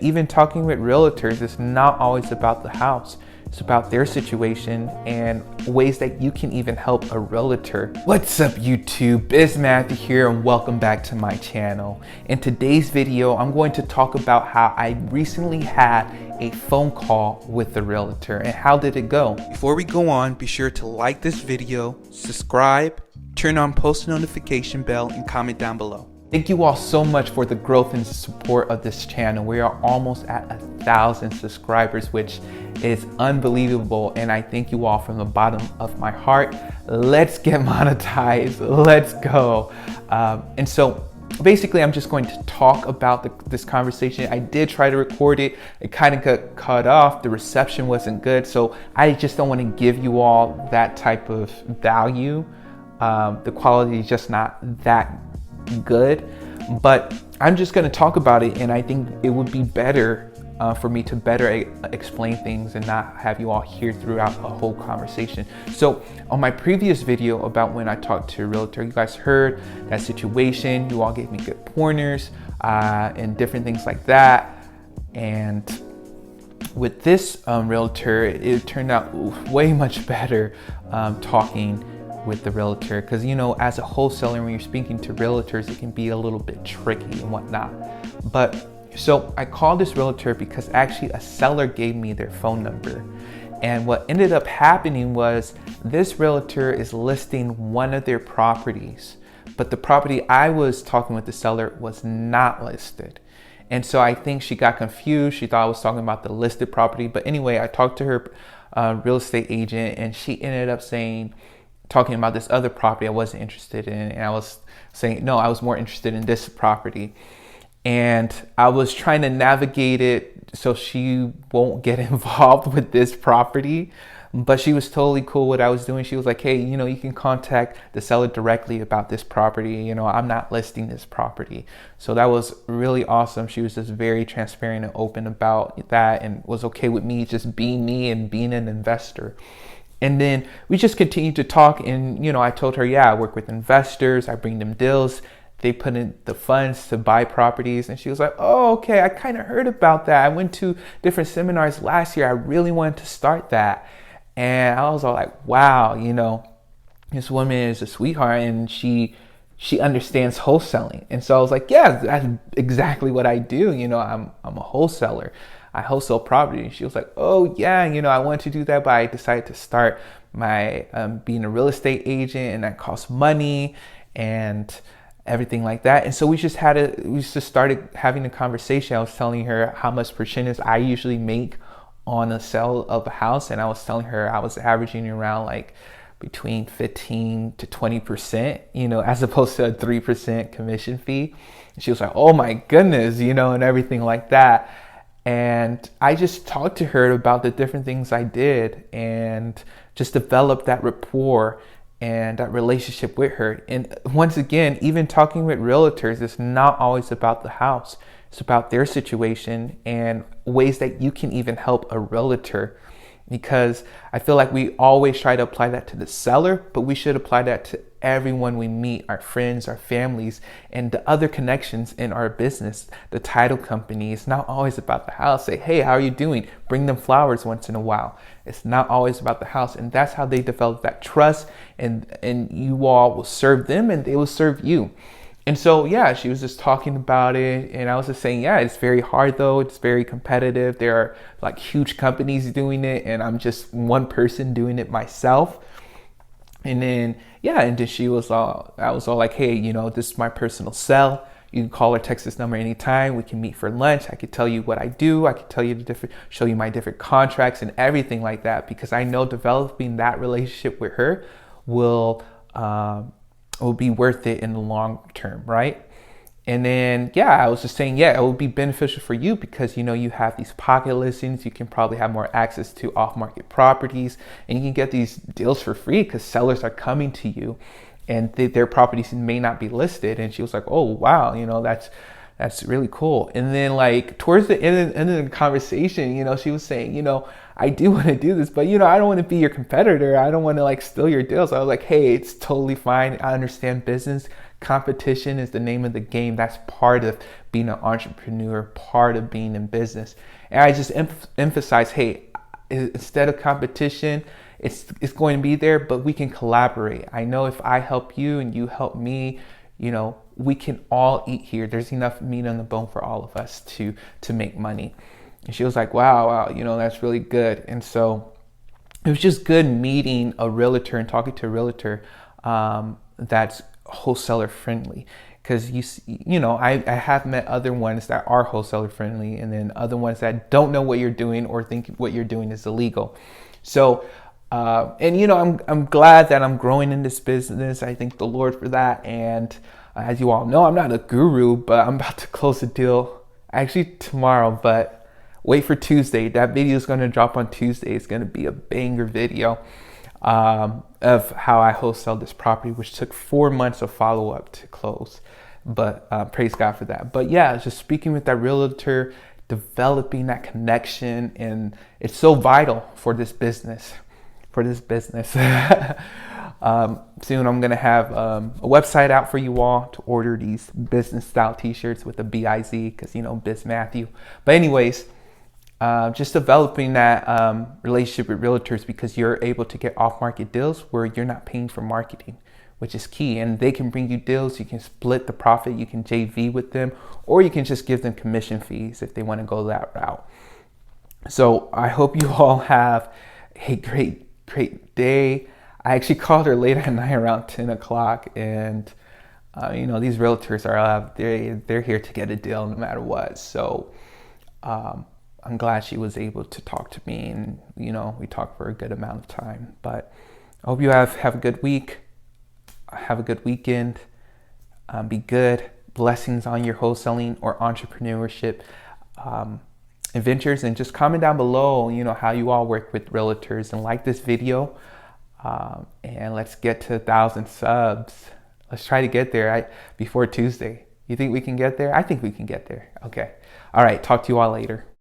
Even talking with realtors is not always about the house. It's about their situation and ways that you can even help a realtor. What's up YouTube? It's Matthew here and welcome back to my channel. In today's video, I'm going to talk about how I recently had a phone call with the realtor and how did it go. Before we go on, be sure to like this video, subscribe, turn on post notification bell, and comment down below. Thank you all so much for the growth and support of this channel. We are almost at 1,000 subscribers, which is unbelievable. And I thank you all from the bottom of my heart. Let's get monetized. Let's go. And so basically, I'm just going to talk about this conversation. I did try to record it. It kind of got cut off. The reception wasn't good. So I just don't want to give you all that type of value. The quality is just not that good, but I'm just going to talk about it, and I think it would be better for me to better explain things and not have you all hear throughout a whole conversation. So on my previous video about when I talked to a realtor, you guys heard that situation. You all gave me good pointers and different things like that. And with this realtor, it turned out way much better talking with the realtor, because you know, as a wholesaler, when you're speaking to realtors, it can be a little bit tricky and whatnot. But so I called this realtor because actually a seller gave me their phone number, and what ended up happening was this realtor is listing one of their properties, but the property I was talking with the seller was not listed. And so I think she got confused. She thought I was talking about the listed property. But anyway, I talked to her real estate agent, and she ended up talking about this other property I wasn't interested in, and I was saying no, I was more interested in this property, and I was trying to navigate it so she won't get involved with this property, but she was totally cool with what I was doing. She was like, hey, you know, you can contact the seller directly about this property, you know, I'm not listing this property. So that was really awesome. She was just very transparent and open about that and was okay with me just being me and being an investor. And then we just continued to talk, and you know, I told her, yeah, I work with investors, I bring them deals, they put in the funds to buy properties. And she was like, oh, okay, I kind of heard about that. I went to different seminars last year. I really wanted to start that. And I was all like, wow, you know, this woman is a sweetheart, and she understands wholesaling. And so I was like, yeah, that's exactly what I do. You know, I'm a wholesaler. I wholesale property. And she was like, oh yeah, you know, I wanted to do that, but I decided to start my being a real estate agent, and that costs money and everything like that. And so we just started having a conversation. I was telling her how much percentage I usually make on a sale of a house, and I was telling her I was averaging around like between 15 to 20%, you know, as opposed to a 3% commission fee. And she was like, oh my goodness, you know, and everything like that. And I just talked to her about the different things I did and just developed that rapport and that relationship with her. And once again, even talking with realtors is not always about the house. It's about their situation and ways that you can even help a realtor, because I feel like we always try to apply that to the seller, but we should apply that to everyone we meet, our friends, our families, and the other connections in our business. The title company is not always about the house. Say, hey, how are you doing? Bring them flowers once in a while. It's not always about the house. And that's how they develop that trust, and you all will serve them and they will serve you. And so, yeah, she was just talking about it, and I was just saying, yeah, it's very hard though. It's very competitive. There are like huge companies doing it, and I'm just one person doing it myself. And then, yeah, and then I was all like, hey, you know, this is my personal cell. You can call or text this number anytime. We can meet for lunch. I could tell you what I do. I could tell you show you my different contracts and everything like that, because I know developing that relationship with her will be worth it in the long term, right? And then, yeah, I was just saying, yeah, it will be beneficial for you because, you know, you have these pocket listings. You can probably have more access to off-market properties, and you can get these deals for free because sellers are coming to you and their properties may not be listed. And she was like, oh, wow, you know, that's really cool. And then like towards the end of the conversation, you know, she was saying, you know, I do want to do this, but you know, I don't want to be your competitor. I don't want to like steal your deals. I was like, hey, it's totally fine. I understand business. competition is the name of the game. That's part of being an entrepreneur, part of being in business. And I just emphasize, hey, instead of competition, it's going to be there, but we can collaborate. I know if I help you and you help me, we can all eat here. There's enough meat on the bone for all of us to make money. And she was like, wow, that's really good. And so it was just good meeting a realtor and talking to a realtor that's wholesaler friendly. Because I have met other ones that are wholesaler friendly, and then other ones that don't know what you're doing or think what you're doing is illegal. So, I'm glad that I'm growing in this business. I thank the Lord for that. And as you all know, I'm not a guru, but I'm about to close a deal actually tomorrow. But wait for Tuesday. That video is going to drop on Tuesday. It's going to be a banger video of how I wholesaled this property, which took 4 months of follow-up to close. But praise God for that. But yeah, just speaking with that realtor, developing that connection, and it's so vital for this business. Soon I'm gonna have a website out for you all to order these business style t-shirts with the BIZ, because Biz Matthew. But anyways, just developing that relationship with realtors, because you're able to get off-market deals where you're not paying for marketing, which is key. And they can bring you deals. You can split the profit. You can JV with them, or you can just give them commission fees if they want to go that route. So I hope you all have a great day. I actually called her late at night around 10 o'clock, and these realtors are out. They're here to get a deal no matter what. So I'm glad she was able to talk to me, and we talked for a good amount of time. But I hope you have a good week. Have a good weekend. Be good. Blessings on your wholesaling or entrepreneurship adventures, and just comment down below how you all work with realtors, and like this video, and let's get to 1,000 subs. Let's try to get there before Tuesday. You think we can get there? I think we can get there. Okay. All right. Talk to you all later.